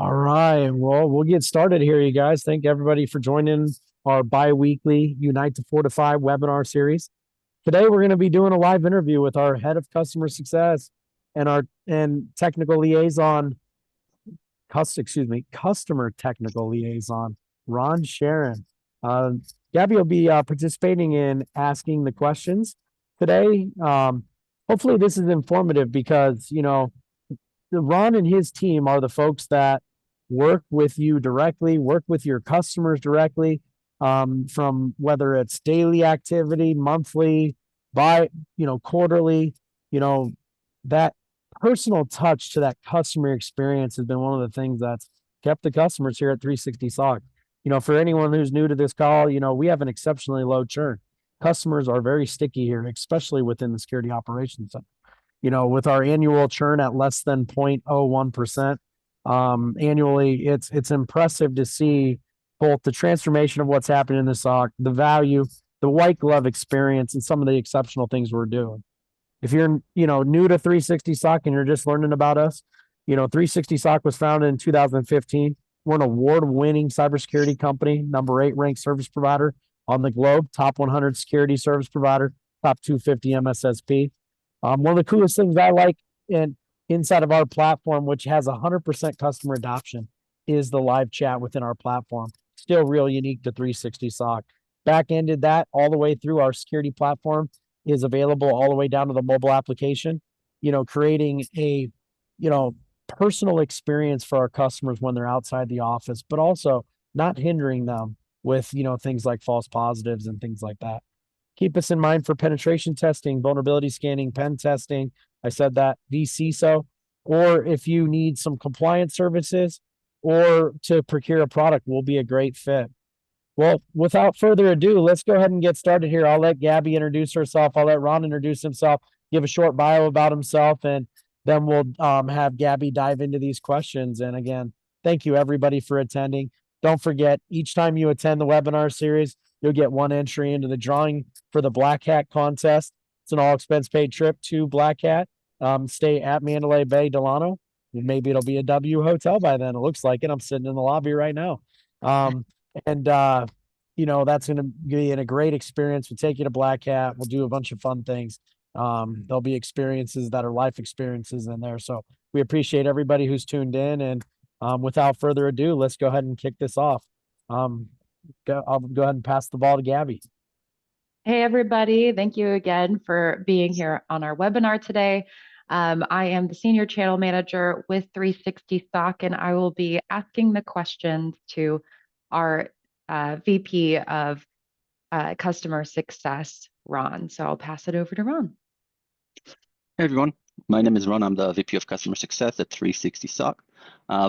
All right. Well, we'll get started here, you guys. Thank everybody for joining our bi-weekly Unite to Fortify webinar series. Today, we're going to be doing a live interview with our head of customer success and our technical liaison, customer technical liaison, Ron Sharon. Uh, Gabby will be participating in asking the questions today. Hopefully, this is informative because, Ron and his team are the folks that work with you directly, work with your customers directly, from whether it's daily activity, monthly, quarterly, you know, that personal touch to that customer experience has been one of the things that's kept the customers here at 360 SOC. For anyone who's new to this call, we have an exceptionally low churn. Customers are very sticky here, especially within the security operations center. With our annual churn at less than 0.01% annually, it's impressive to see both the transformation of what's happening in the SOC, the value, the white glove experience, and some of the exceptional things we're doing. If you're, new to 360 SOC and you're just learning about us, 360 SOC was founded in 2015. We're an award-winning cybersecurity company, number 8 ranked service provider on the globe, top 100 security service provider, top 250 MSSP. One of the coolest things I like inside of our platform, which has 100% customer adoption, is the live chat within our platform. Still real unique to 360 SOC. Back-ended that all the way through our security platform is available all the way down to the mobile application, creating a, personal experience for our customers when they're outside the office, but also not hindering them with, things like false positives and things like that. Keep us in mind for penetration testing, vulnerability scanning, pen testing. I said that, vCISO, or if you need some compliance services or to procure a product, will be a great fit. Well, without further ado, let's go ahead and get started here. I'll let Gabby introduce herself. I'll let Ron introduce himself, give a short bio about himself, and then we'll have Gabby dive into these questions. And again, thank you everybody for attending. Don't forget, each time you attend the webinar series, you'll get one entry into the drawing for the Black Hat contest. It's an all expense paid trip to Black Hat. Stay at Mandalay Bay, Delano. Maybe it'll be a W hotel by then. It looks like it. I'm sitting in the lobby right now. And that's going to be a great experience. We'll take you to Black Hat. We'll do a bunch of fun things. There'll be experiences that are life experiences in there. So we appreciate everybody who's tuned in. And without further ado, let's go ahead and kick this off. I'll go ahead and pass the ball to Gabby. Hey, everybody. Thank you again for being here on our webinar today. I am the Senior Channel Manager with 360 SOC, and I will be asking the questions to our VP of Customer Success, Ron. So I'll pass it over to Ron. Hey, everyone. My name is Ron. I'm the VP of Customer Success at 360 SOC.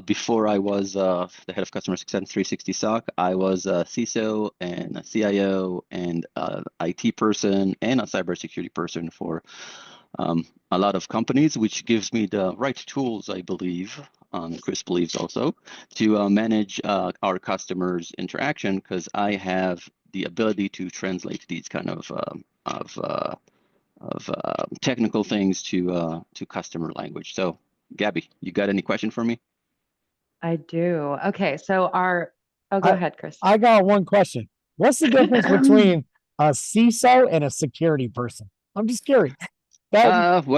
Before I was the head of Customer Success at 360 SOC, I was a CISO and a CIO and an IT person and a cybersecurity person for a lot of companies, which gives me the right tools, I believe, Chris believes also, to manage our customers' interaction, because I have the ability to translate these kind of technical things to customer language. So, Gabby, you got any question for me? I do. Okay, so go ahead, Chris. I got one question. What's the difference between a CISO and a security person? I'm just curious. So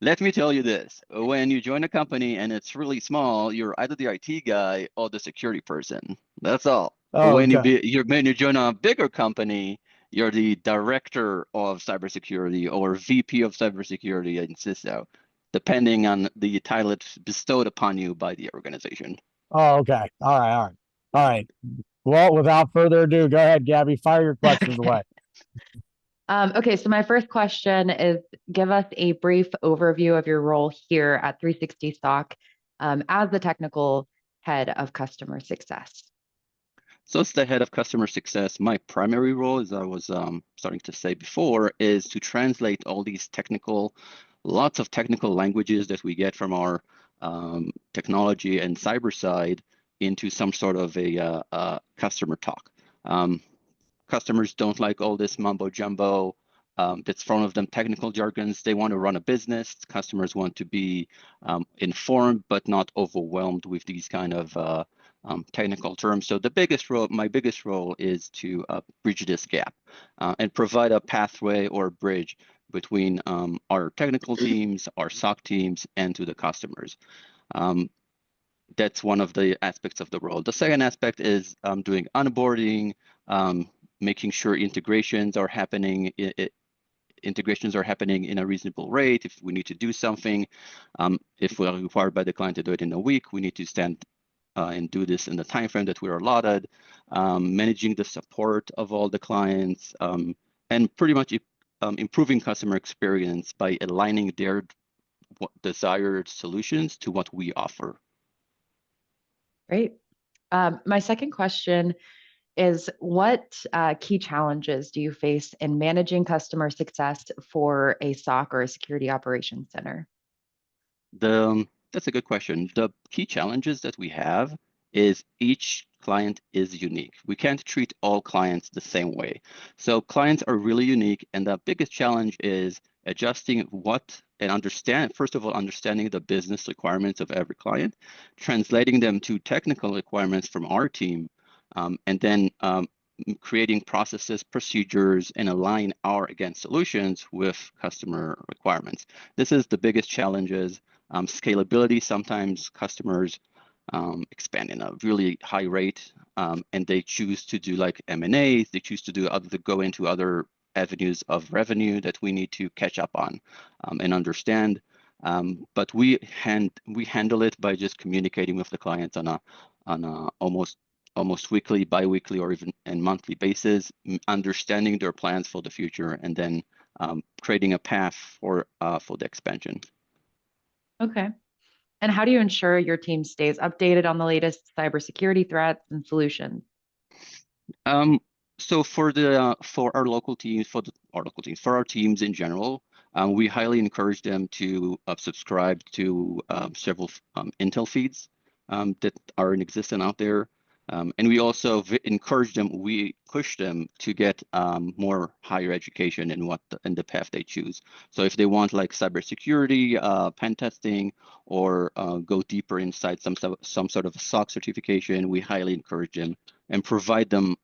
let me tell you this. When you join a company and it's really small, you're either the IT guy or the security person. That's all. Oh, when okay. you join a bigger company, you're the director of cybersecurity or VP of cybersecurity and CISO, depending on the title it's bestowed upon you by the organization. Oh, okay. All right. Well, without further ado, go ahead, Gabby. Fire your questions away. Okay, so my first question is, give us a brief overview of your role here at 360 SOC as the technical head of customer success. So as the head of customer success, my primary role, as I was starting to say before, is to translate all these lots of technical languages that we get from our technology and cyber side into some sort of a customer talk. Customers don't like all this mumbo jumbo that's front of them technical jargons. They want to run a business. Customers want to be informed but not overwhelmed with these kind of technical terms. So my biggest role is to bridge this gap and provide a pathway or bridge between our technical teams, our SOC teams, and to the customers. That's one of the aspects of the role. The second aspect is doing onboarding, making sure integrations are happening in a reasonable rate. If we need to do something, if we are required by the client to do it in a week, we need to stand and do this in the time frame that we're allotted. Managing the support of all the clients, and pretty much improving customer experience by aligning their desired solutions to what we offer. Great. My second question is, what key challenges do you face in managing customer success for a SOC or a security operations center? That's a good question. The key challenges that we have is each client is unique. We can't treat all clients the same way. So clients are really unique, and the biggest challenge is adjusting first of all, understanding the business requirements of every client, translating them to technical requirements from our team, and then creating processes, procedures, and align our, again, solutions with customer requirements. This is the biggest challenges. Scalability, sometimes customers expand in a really high rate, and they choose to do like M&As, they choose to go into other avenues of revenue that we need to catch up on and understand. But we handle it by just communicating with the clients on a almost weekly, bi-weekly, or even and monthly basis, understanding their plans for the future, and then creating a path for the expansion. Okay. And how do you ensure your team stays updated on the latest cybersecurity threats and solutions? So for our local teams, for our teams in general, we highly encourage them to subscribe to several intel feeds that are in existence out there. And we also encourage them, we push them to get more higher education in the path they choose. So if they want like cybersecurity, pen testing, or go deeper inside some sort of a SOC certification, we highly encourage them and provide them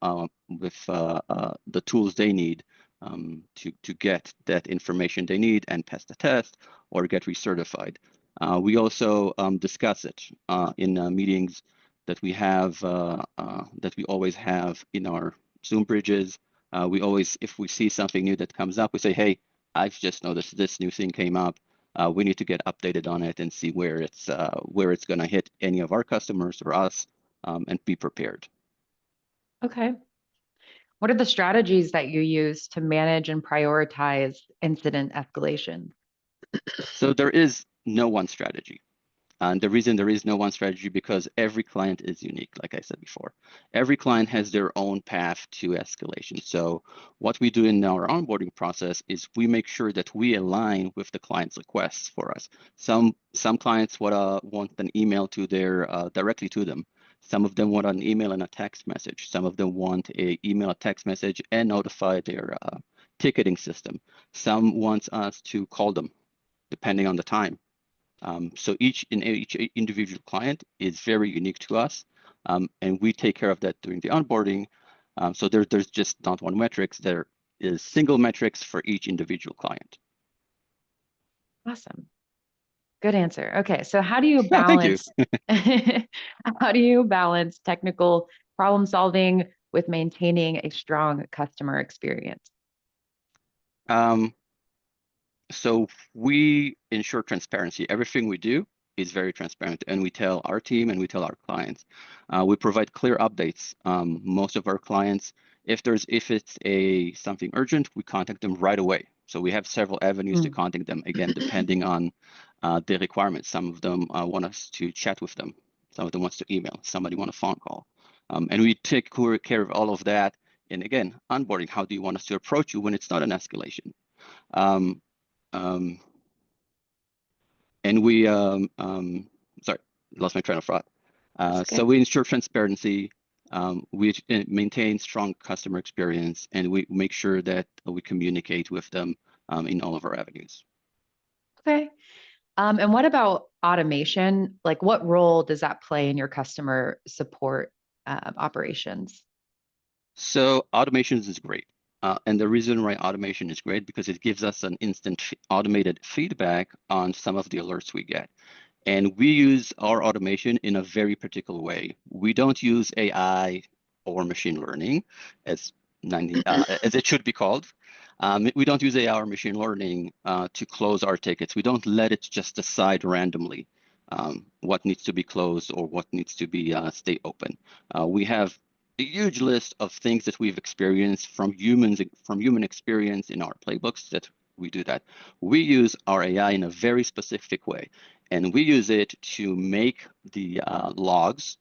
with the tools they need to get that information they need and pass the test or get recertified. We also discuss it in meetings that we have, that we always have in our Zoom bridges. If we see something new that comes up, we say, hey, I've just noticed this new thing came up. We need to get updated on it and see where it's going to hit any of our customers or us, and be prepared. Okay. What are the strategies that you use to manage and prioritize incident escalation? So there is no one strategy. And the reason there is no one strategy, because every client is unique, like I said before. Every client has their own path to escalation. So what we do in our onboarding process is we make sure that we align with the client's requests for us. Some clients want an email to directly to them. Some of them want an email and a text message. Some of them want an email, a text message, and notify their ticketing system. Some want us to call them, depending on the time. So each individual client is very unique to us, and we take care of that during the onboarding. So there's just not one metrics. There is single metrics for each individual client. Awesome. Good answer. Okay, so how do you Thank you. balance how do you balance technical problem solving with maintaining a strong customer experience? So we ensure transparency. Everything we do is very transparent, and we tell our team and we tell our clients. We provide clear updates. Most of our clients, if it's something urgent, we contact them right away. So we have several avenues to contact them, again, depending on the requirements. Some of them want us to chat with them. Some of them wants to email. Somebody want a phone call. And we take care of all of that. And again, onboarding, how do you want us to approach you when it's not an escalation? And we, sorry, lost my train of thought. So we ensure transparency. We maintain strong customer experience, and we make sure that we communicate with them in all of our avenues. Okay. And what about automation? Like, what role does that play in your customer support operations? So automations is great. And the reason why automation is great because it gives us an instant automated feedback on some of the alerts we get. And we use our automation in a very particular way. We don't use AI or machine learning as as it should be called. We don't use AI or machine learning to close our tickets. We don't let it just decide randomly what needs to be closed or what needs to be stay open. We have a huge list of things that we've experienced from human experience in our playbooks that we do that. We use our AI in a very specific way, and we use it to make the logs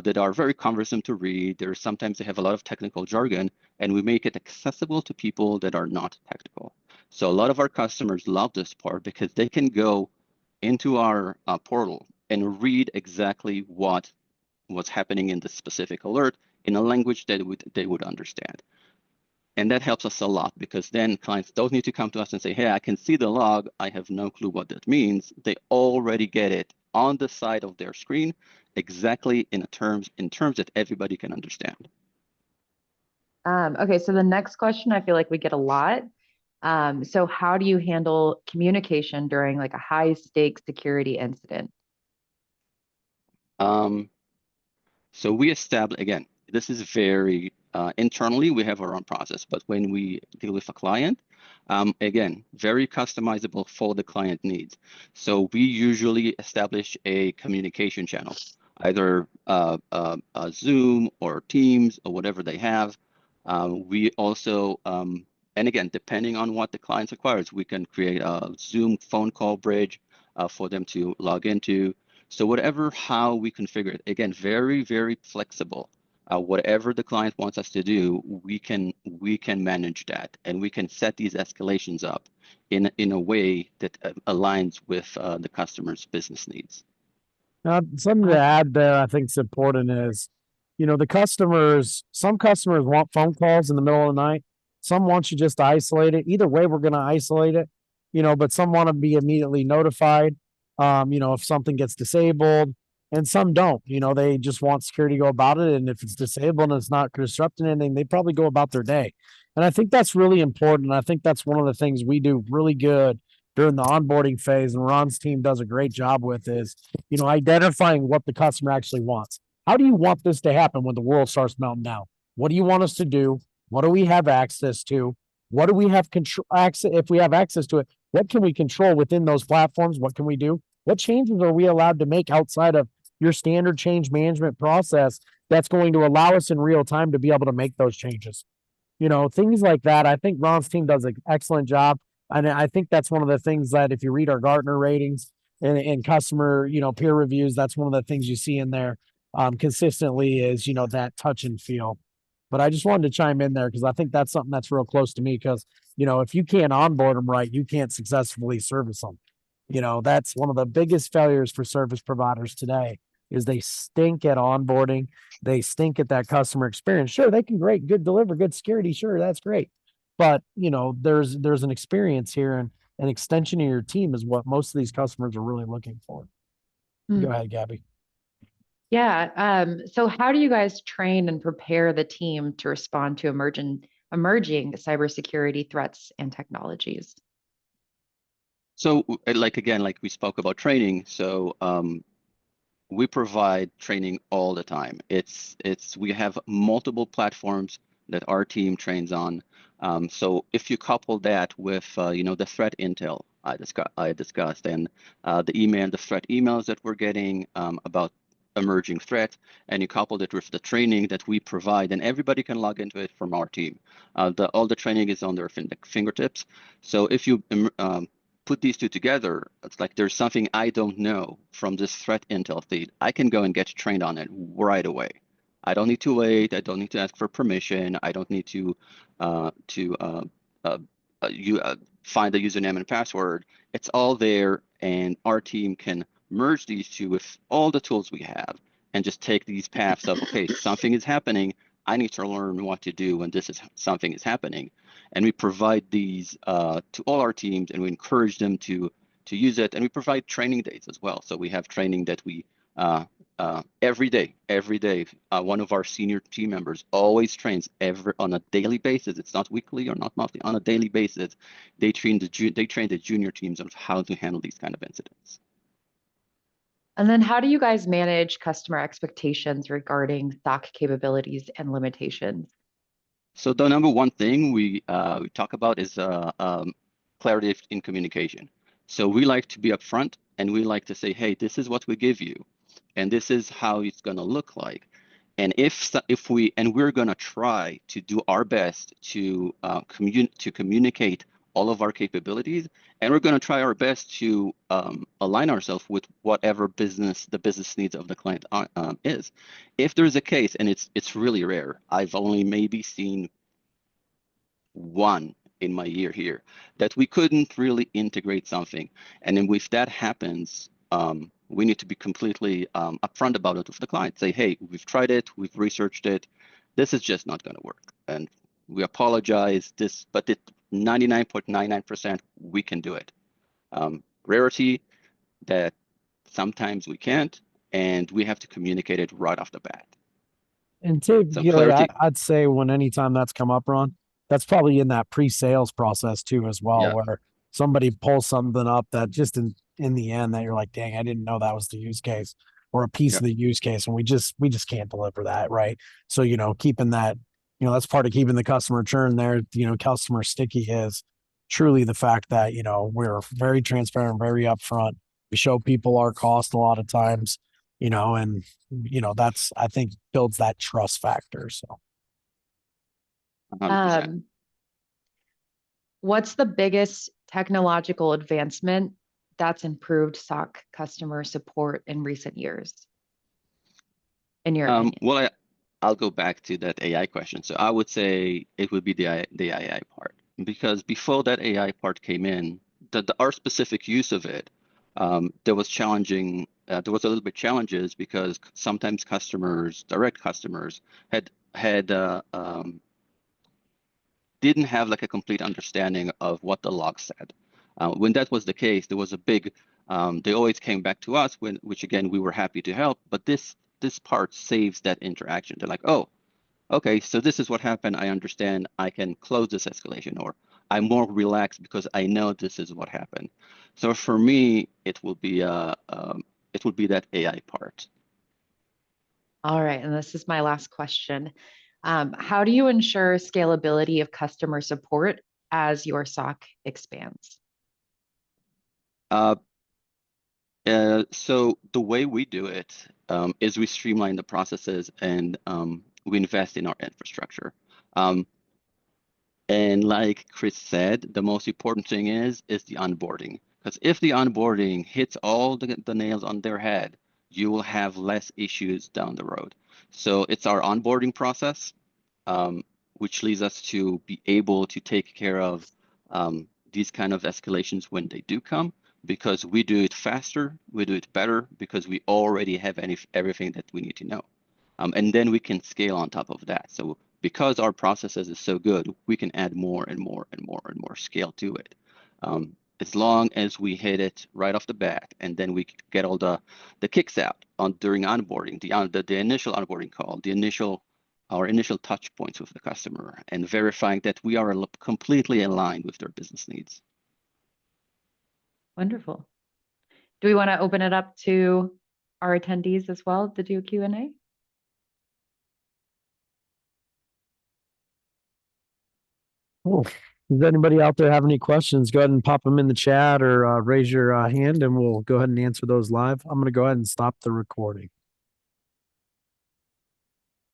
that are very cumbersome to read. Sometimes they have a lot of technical jargon, and we make it accessible to people that are not technical. So a lot of our customers love this part because they can go into our portal and read exactly what's happening in the specific alert in a language that they would understand. And that helps us a lot because then clients don't need to come to us and say, hey, I can see the log. I have no clue what that means. They already get it on the side of their screen, exactly in terms that everybody can understand. Okay, so the next question I feel like we get a lot. So how do you handle communication during like a high stakes security incident? So we establish, again, this is very internally, we have our own process, but when we deal with a client, again, very customizable for the client needs. So we usually establish a communication channel, either a Zoom or Teams or whatever they have. We also, and again, depending on what the client requires, we can create a Zoom phone call bridge for them to log into. So how we configure it, again, very, very flexible. Whatever the client wants us to do, we can manage that, and we can set these escalations up in a way that aligns with the customer's business needs. Something to add there, I think is important is, some customers want phone calls in the middle of the night. Some want you just to isolate it. Either way, we're going to isolate it, but some want to be immediately notified, if something gets disabled, and some don't, they just want security to go about it. And if it's disabled and it's not disrupting anything, they probably go about their day. And I think that's really important. I think that's one of the things we do really good during the onboarding phase, and Ron's team does a great job with is, identifying what the customer actually wants. How do you want this to happen when the world starts melting down? What do you want us to do? What do we have access to? What do we have control access? If we have access to it, what can we control within those platforms? What can we do? What changes are we allowed to make outside of your standard change management process that's going to allow us in real time to be able to make those changes? Things like that. I think Ron's team does an excellent job. And I think that's one of the things that if you read our Gartner ratings and customer, peer reviews, that's one of the things you see in there consistently is, that touch and feel. But I just wanted to chime in there because I think that's something that's real close to me because, if you can't onboard them right, you can't successfully service them. That's one of the biggest failures for service providers today is they stink at onboarding. They stink at that customer experience. Sure, they can deliver good security. Sure, that's great. But, there's an experience here, and an extension of your team is what most of these customers are really looking for. Go ahead, Gabby. Yeah. So how do you guys train and prepare the team to respond to emerging cybersecurity threats and technologies? So like we spoke about training. So we provide training all the time. We have multiple platforms that our team trains on. So if you couple that with the threat intel I discussed and the threat emails that we're getting about emerging threats, and you coupled it with the training that we provide, and everybody can log into it from our team. All the training is on their fingertips. So if you put these two together, it's like there's something I don't know from this threat intel feed. I can go and get trained on it right away. I don't need to wait. I don't need to ask for permission. I don't need to find the username and password. It's all there, and our team can merge these two with all the tools we have and just take these paths of, okay, something is happening. I need to learn what to do when something is happening. And we provide these to all our teams, and we encourage them to use it. And we provide training days as well. So we have training that we every day. One of our senior team members always trains on a daily basis. It's not weekly or not monthly. On a daily basis, they train the junior teams on how to handle these kind of incidents. And then how do you guys manage customer expectations regarding SOC capabilities and limitations? So the number one thing we talk about is clarity in communication. So we like to be upfront, and we like to say, hey, this is what we give you, and this is how it's going to look like. And we're going to try to do our best to communicate all of our capabilities, and we're going to try our best to align ourselves with whatever the business needs of the client is. If there's a case, and it's really rare, I've only maybe seen one in my year here, that we couldn't really integrate something. And then if that happens, we need to be completely upfront about it with the client. Say, hey, we've tried it, we've researched it, this is just not going to work. And we apologize, but 99.99% we can do it. Rarity that sometimes we can't, and we have to communicate it right off the bat. And typically, I'd say anytime that's come up, Ron, that's probably in that pre-sales process too, as well, where somebody pulls something up that just in the end that you're like, dang, I didn't know that was the use case or a piece of the use case, and we just can't deliver that, right? So keeping that, that's part of keeping the customer churn there. Customer sticky is truly the fact that we're very transparent, very upfront. We show people our cost a lot of times, and that's, I think, builds that trust factor. So 100%. What's the biggest technological advancement that's improved SOC customer support in recent years, in your opinion? Well, I'll go back to that AI question. So I would say it would be the AI part, because before that AI part came in, our specific use of it, there was a little bit challenges, because sometimes direct customers didn't have like a complete understanding of what the log said. When that was the case, there was a big, they always came back to us, which again, we were happy to help, but this part saves that interaction. They're like, oh, okay, so this is what happened. I understand. I can close this escalation, or I'm more relaxed because I know this is what happened. So for me, it will be that AI part. All right, and this is my last question. How do you ensure scalability of customer support as your SOC expands? So the way we do it is we streamline the processes, and we invest in our infrastructure. And like Chris said, the most important thing is the onboarding. Because if the onboarding hits all the nails on their head, you will have less issues down the road. So it's our onboarding process, which leads us to be able to take care of these kind of escalations when they do come, because we do it faster, we do it better, because we already have everything that we need to know. And then we can scale on top of that. So because our processes is so good, we can add more and more and more and more scale to it. As long as we hit it right off the bat, and then we get all the kicks out during onboarding, the initial onboarding call, our initial touch points with the customer, and verifying that we are completely aligned with their business needs. Wonderful. Do we want to open it up to our attendees as well to do Q&A? Cool. Does anybody out there have any questions? Go ahead and pop them in the chat, or raise your hand, and we'll go ahead and answer those live. I'm going to go ahead and stop the recording.